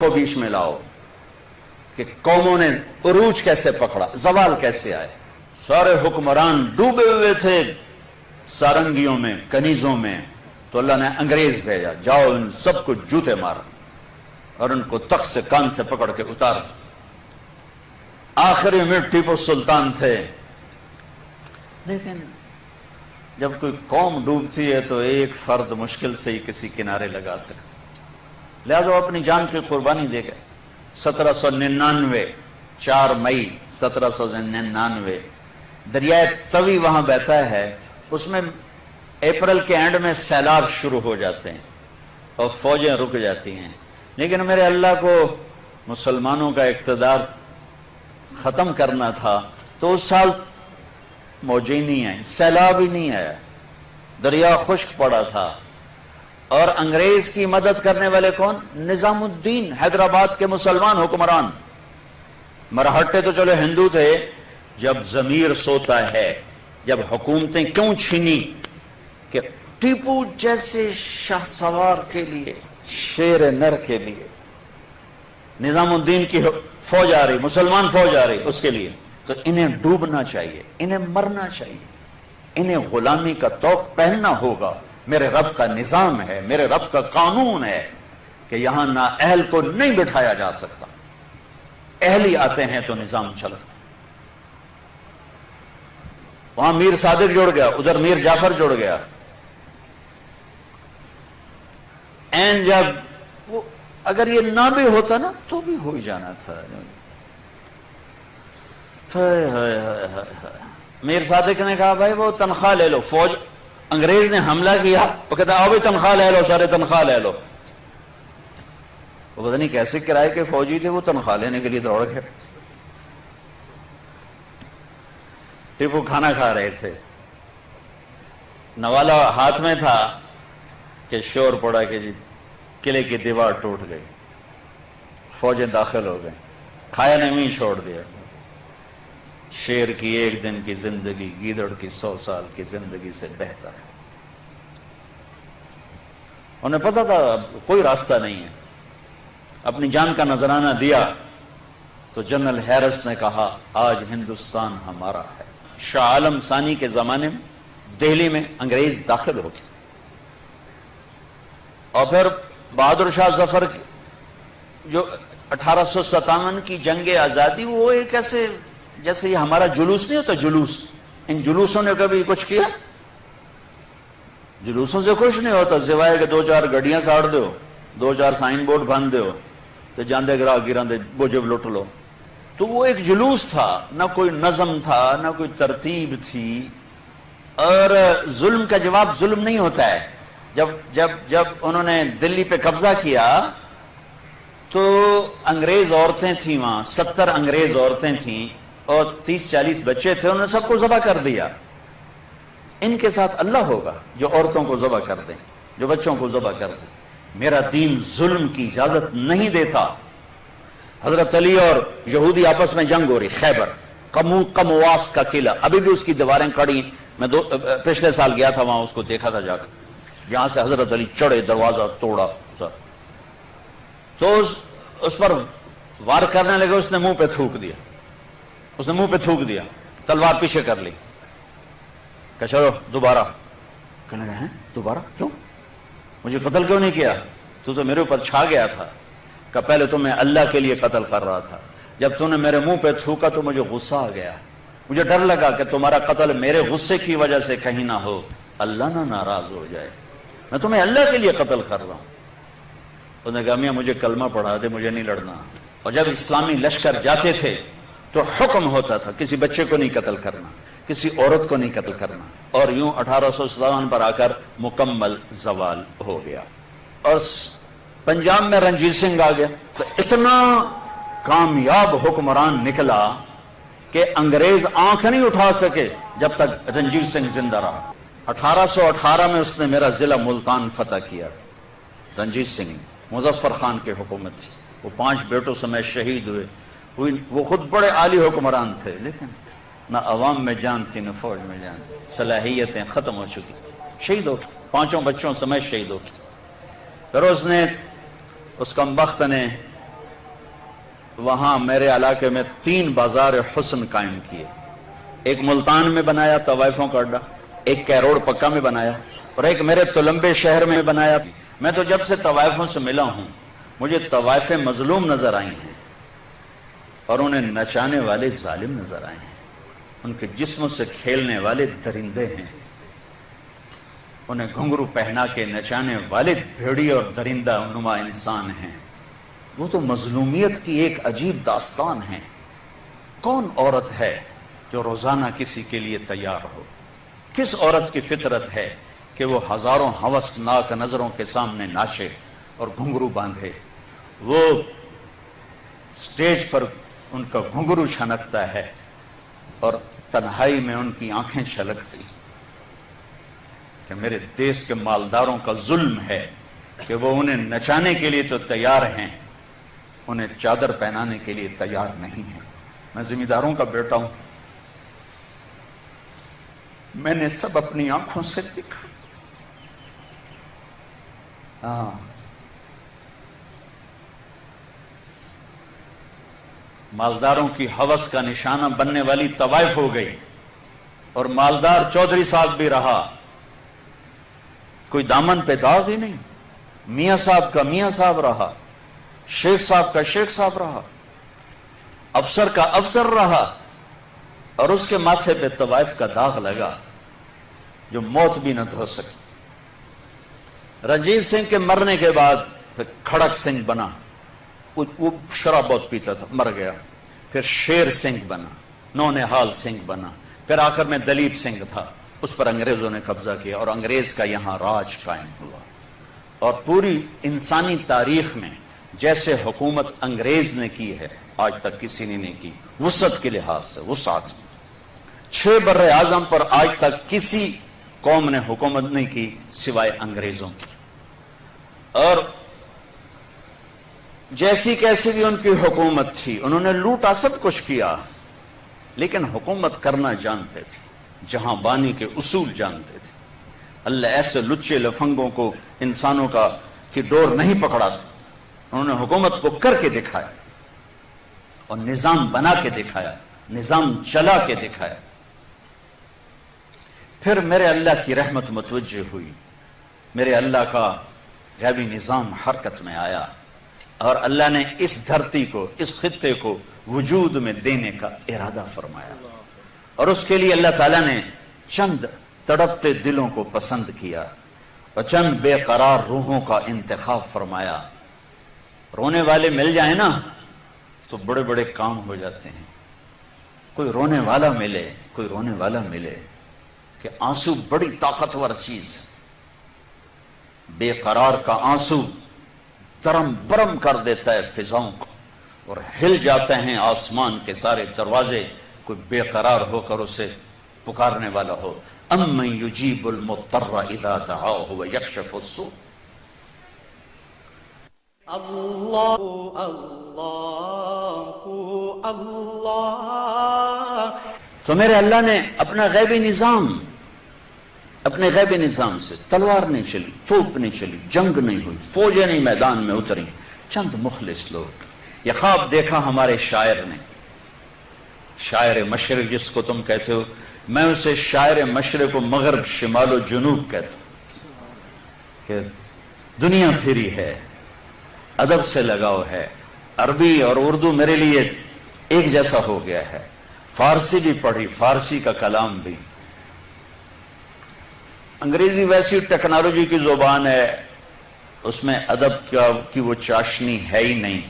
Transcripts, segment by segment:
کو بیچ میں لاؤ کہ قوموں نے عروج کیسے پکڑا، زوال کیسے آئے۔ سارے حکمران ڈوبے ہوئے تھے سارنگیوں میں، کنیزوں میں، تو اللہ نے انگریز بھیجا، جاؤ ان سب کو جوتے مارو اور ان کو تخت سے کان سے پکڑ کے اتار دو۔ آخری میں ٹیپو سلطان تھے، لیکن جب کوئی قوم ڈوبتی ہے تو ایک فرد مشکل سے ہی کسی کنارے لگا سکتا، لہذا وہ اپنی جان کی قربانی دے گئے۔ 1799 4 مئی 1799 دریائے توی وہاں بہتا ہے، اس میں اپریل کے اینڈ میں سیلاب شروع ہو جاتے ہیں اور فوجیں رک جاتی ہیں، لیکن میرے اللہ کو مسلمانوں کا اقتدار ختم کرنا تھا تو اس سال موجیں ہی نہیں آئیں، سیلاب ہی نہیں آیا، دریا خشک پڑا تھا۔ اور انگریز کی مدد کرنے والے کون؟ نظام الدین، حیدرآباد کے مسلمان حکمران۔ مرہٹے تو چلو ہندو تھے، جب ضمیر سوتا ہے، جب حکومتیں کیوں چھینی کہ ٹیپو جیسے شاہ سوار کے لیے، شیر نر کے لیے نظام الدین کی فوج آ رہی، مسلمان فوج آ رہی، اس کے لیے تو انہیں ڈوبنا چاہیے، انہیں مرنا چاہیے، انہیں غلامی کا طوق پہننا ہوگا۔ میرے رب کا نظام ہے، میرے رب کا قانون ہے کہ یہاں نہ اہل کو نہیں بٹھایا جا سکتا، اہلی آتے ہیں تو نظام چلتا۔ وہاں میر صادق جڑ گیا، ادھر میر جعفر جڑ گیا۔ این جب اگر یہ نہ بھی ہوتا نا تو بھی ہو ہی جانا تھا۔ میر صادق نے کہا بھائی وہ تنخواہ لے لو، فوج انگریز نے حملہ کیا، وہ کہتا آؤ بھی تنخواہ لے لو، سارے تنخواہ لے لو۔ وہ پتہ نہیں کیسے کرائے کے فوجی تھے، وہ تنخواہ لینے کے لیے دوڑ گئے۔ ٹیپو کھانا کھا رہے تھے، نوالا ہاتھ میں تھا کہ شور پڑا کہ جی قلعے کی دیوار ٹوٹ گئی، فوجیں داخل ہو گئیں، کھایا نہیں چھوڑ دیا۔ شیر کی 1 دن کی زندگی گیدڑ کی 100 سال کی زندگی سے بہتر ہے۔ انہیں پتا تھا کوئی راستہ نہیں ہے، اپنی جان کا نذرانہ دیا تو جنرل ہیرس نے کہا آج ہندوستان ہمارا ہے۔ شاہ عالم ثانی کے زمانے میں دہلی میں انگریز داخل ہو گئے، اور پھر بہادر شاہ ظفر جو 1857 کی جنگ آزادی، وہ ایک ایسے جیسے یہ ہمارا جلوس نہیں ہوتا، جلوس، ان جلوسوں نے کبھی کچھ کیا؟ جلوسوں سے کچھ نہیں ہوتا سوائے کہ 2-4 گڈیاں ساڑ دو، 2-4 سائن بورڈ بن دو تو جاندے گراہ گراندے بوجھے لٹ لو۔ تو وہ ایک جلوس تھا، نہ کوئی نظم تھا، نہ کوئی ترتیب تھی۔ اور ظلم کا جواب ظلم نہیں ہوتا ہے۔ جب انہوں نے دلی پہ قبضہ کیا تو انگریز عورتیں تھیں وہاں، 70 انگریز عورتیں تھیں اور 30-40 بچے تھے، انہوں نے سب کو ذبح کر دیا۔ ان کے ساتھ اللہ ہوگا جو عورتوں کو ذبح کر دیں، جو بچوں کو ذبح کر دیں۔ میرا دین ظلم کی اجازت نہیں دیتا۔ حضرت علی اور یہودی آپس میں جنگ ہو رہی، خیبر قمواس کا قلعہ، ابھی بھی اس کی دیواریں کڑی، میں پچھلے سال گیا تھا وہاں، اس کو دیکھا تھا جا کر۔ یہاں سے حضرت علی چڑھے، دروازہ توڑا سر، تو اس پر وار کرنے لگے، اس نے منہ پہ تھوک دیا، اس نے منہ پہ تھوک دیا، تلوار پیچھے کر لی، کہ چلو دوبارہ۔ کہنے لگے ہیں دوبارہ کیوں؟ مجھے قتل کیوں نہیں کیا؟ تو میرے اوپر چھا گیا تھا کہ پہلے تو میں اللہ کے لیے قتل کر رہا تھا، جب تو نے میرے منہ پہ تھوکا تو مجھے غصہ آ گیا، مجھے ڈر لگا کہ تمہارا قتل میرے غصے کی وجہ سے کہیں نہ ہو، اللہ نہ ناراض ہو جائے، میں تمہیں اللہ کے لیے قتل کر رہا ہوں۔ انہوں نے کہا میاں مجھے کلمہ پڑھا دے، مجھے نہیں لڑنا۔ اور جب اسلامی لشکر جاتے تھے تو حکم ہوتا تھا کسی بچے کو نہیں قتل کرنا، کسی عورت کو نہیں قتل کرنا، اور یوں 1857 پر آ کر مکمل زوال ہو گیا۔ اور پنجاب میں رنجیت سنگھ آ گیا، تو اتنا کامیاب حکمران نکلا کہ انگریز آنکھ نہیں اٹھا سکے جب تک رنجیت سنگھ زندہ رہا۔ 1818 میں اس نے میرا ضلع ملتان فتح کیا، رنجیت سنگھ، مظفر خان کی حکومت تھی، وہ 5 بیٹوں سمیت شہید ہوئے۔ وہ خود بڑے عالی حکمران تھے، لیکن نہ عوام میں جان تھی نہ فوج میں جان تھی، صلاحیتیں ختم ہو چکی تھی، شہید ہو گئے، 5 بچوں سمیت شہید ہو گئے۔ پھر اس کمبخت نے وہاں میرے علاقے میں 3 بازار حسن قائم کیے. ایک ملتان میں بنایا طوائفوں کا اڈا، ایک کیروڑ پکا میں بنایا، اور ایک میرے تلمبے شہر میں بنایا. میں تو جب سے طوائفوں سے ملا ہوں مجھے طوائفیں مظلوم نظر آئی ہیں اور انہیں نچانے والے ظالم نظر آئے ہیں. ان کے جسموں سے کھیلنے والے درندے ہیں، انہیں گھنگرو پہنا کے نچانے والے بھیڑی اور درندہ نما انسان ہیں. وہ تو مظلومیت کی ایک عجیب داستان ہے. کون عورت ہے جو روزانہ کسی کے لیے تیار ہو؟ کس عورت کی فطرت ہے کہ وہ ہزاروں ہوسناک نظروں کے سامنے ناچے اور گھنگرو باندھے؟ وہ سٹیج پر ان کا گھنگرو چھنکتا ہے اور تنہائی میں ان کی آنکھیں چھلکتی کہ میرے دیس کے مالداروں کا ظلم ہے کہ وہ انہیں نچانے کے لیے تو تیار ہیں، انہیں چادر پہنانے کے لیے تیار نہیں ہیں. میں زمینداروں کا بیٹا ہوں، میں نے سب اپنی آنکھوں سے دیکھا. مالداروں کی ہوس کا نشانہ بننے والی طوائف ہو گئی اور مالدار چودھری صاحب بھی رہا، کوئی دامن پہ داغ ہی نہیں. میاں صاحب کا میاں صاحب رہا، شیخ صاحب کا شیخ صاحب رہا، افسر کا افسر رہا، اور اس کے ماتھے پہ طوائف کا داغ لگا جو موت بھی نہ دھو سکی. رنجیت سنگھ کے مرنے کے بعد پھر کھڑک سنگھ بنا، وہ شراب بہت پیتا تھا، مر گیا. پھر شیر سنگھ بنا، نونہال سنگھ بنا، پھر آخر میں دلیپ سنگھ تھا. اس پر انگریزوں نے قبضہ کیا اور انگریز کا یہاں راج قائم ہوا. اور پوری انسانی تاریخ میں جیسے حکومت انگریز نے کی ہے آج تک کسی نے نہیں کی. وسعت کے لحاظ سے وسعت 6 بر اعظم پر آج تک کسی قوم نے حکومت نہیں کی سوائے انگریزوں کی. اور جیسی کیسی بھی ان کی حکومت تھی انہوں نے لوٹا، سب کچھ کیا، لیکن حکومت کرنا جانتے تھے، جہاں بانی کے اصول جانتے تھے. اللہ ایسے لچے لفنگوں کو انسانوں کی ڈور نہیں پکڑا تھا. انہوں نے حکومت کو کر کے دکھایا اور نظام بنا کے دکھایا، نظام چلا کے دکھایا. پھر میرے اللہ کی رحمت متوجہ ہوئی، میرے اللہ کا غیبی نظام حرکت میں آیا اور اللہ نے اس دھرتی کو، اس خطے کو وجود میں دینے کا ارادہ فرمایا. اور اس کے لیے اللہ تعالیٰ نے چند تڑپتے دلوں کو پسند کیا اور چند بے قرار روحوں کا انتخاب فرمایا. رونے والے مل جائیں نا تو بڑے بڑے کام ہو جاتے ہیں. کوئی رونے والا ملے، کوئی رونے والا ملے، کہ آنسو بڑی طاقتور چیز. بے قرار کا آنسو درم برم کر دیتا ہے فضاؤں کو اور ہل جاتے ہیں آسمان کے سارے دروازے. کوئی بے قرار ہو کر اسے پکارنے والا ہو. امن یجیب المضطر اذا دعاہ ویکشف السوء. اللہ اللہ اللہ. تو میرے اللہ نے اپنے غیبی نظام سے تلوار نہیں چلی، توپ نہیں چلی، جنگ نہیں ہوئی، فوجیں نہیں میدان میں اتری. چند مخلص لوگ. یہ خواب دیکھا ہمارے شاعر نے، شاعر مشرق جس کو تم کہتے ہو، میں اسے شاعر مشرق و مغرب شمال و جنوب کہتا ہوں. کہ دنیا پھری ہے، ادب سے لگاؤ ہے، عربی اور اردو میرے لیے ایک جیسا ہو گیا ہے. فارسی بھی پڑھی، فارسی کا کلام بھی. انگریزی ویسی ٹیکنالوجی کی زبان ہے، اس میں ادب کی وہ چاشنی ہے ہی نہیں.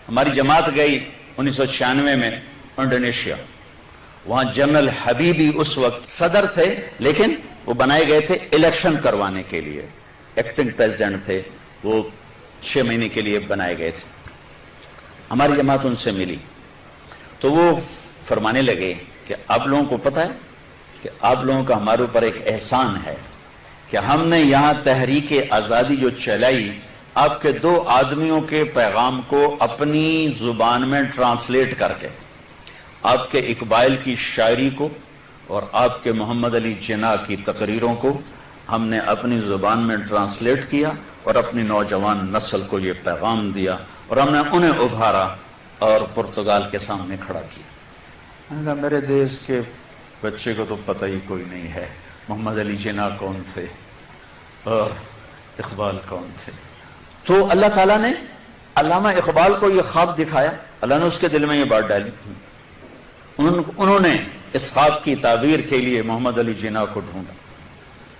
ہماری جماعت گئی 1996 میں انڈونیشیا. وہاں جنرل حبیبی اس وقت صدر تھے، لیکن وہ بنائے گئے تھے الیکشن کروانے کے لیے. ایکٹنگ پریزیڈنٹ تھے وہ، 6 مہینے کے لیے بنائے گئے تھے. ہماری جماعت ان سے ملی تو وہ فرمانے لگے کہ آپ لوگوں کو پتہ ہے کہ آپ لوگوں کا ہمارے اوپر ایک احسان ہے کہ ہم نے یہاں تحریک آزادی جو چلائی، آپ کے 2 آدمیوں کے پیغام کو اپنی زبان میں ٹرانسلیٹ کر کے، آپ کے اقبال کی شاعری کو اور آپ کے محمد علی جناح کی تقریروں کو ہم نے اپنی زبان میں ٹرانسلیٹ کیا اور اپنی نوجوان نسل کو یہ پیغام دیا اور ہم نے انہیں ابھارا اور پرتگال کے سامنے کھڑا کیا. میں نے کہا میرے دیش کے بچے کو تو پتہ ہی کوئی نہیں ہے محمد علی جناح کون تھے اور اقبال کون تھے. تو اللہ تعالیٰ نے علامہ اقبال کو یہ خواب دکھایا, اللہ نے اس کے دل میں یہ بات ڈالی. انہوں نے اس خواب کی تعبیر کے لیے محمد علی جناح کو ڈھونڈا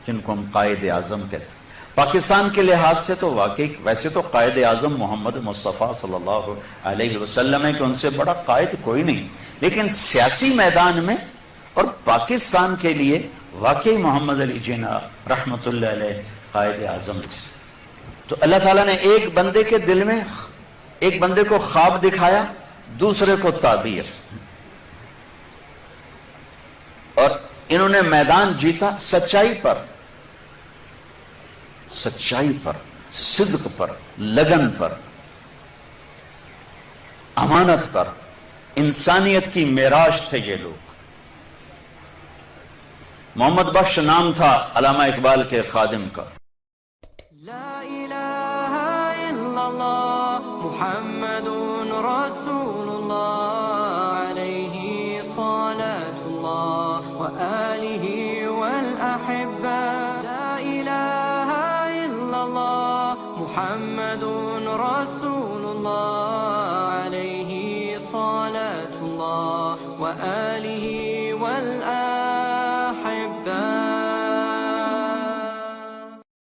جن کو ہم قائد اعظم کہتے ہیں. پاکستان کے لحاظ سے تو واقعی ویسے تو قائد اعظم محمد مصطفیٰ صلی اللہ علیہ وسلم ہے کہ ان سے بڑا قائد کوئی نہیں, لیکن سیاسی میدان میں اور پاکستان کے لیے واقعی محمد علی جناح رحمت اللہ علیہ قائد اعظم تھے. تو اللہ تعالیٰ نے ایک بندے کے دل میں, ایک بندے کو خواب دکھایا, دوسرے کو تعبیر, اور انہوں نے میدان جیتا سچائی پر, سچائی پر, صدق پر, لگن پر, امانت پر. انسانیت کی معراج تھے یہ لوگ. محمد بخش نام تھا علامہ اقبال کے خادم کا. لا إله إلا الله محمد رسول الله عليه صلاة الله وآله والأحبة. لا إله إلا الله محمد رسول الله عليه صلاة الله وآله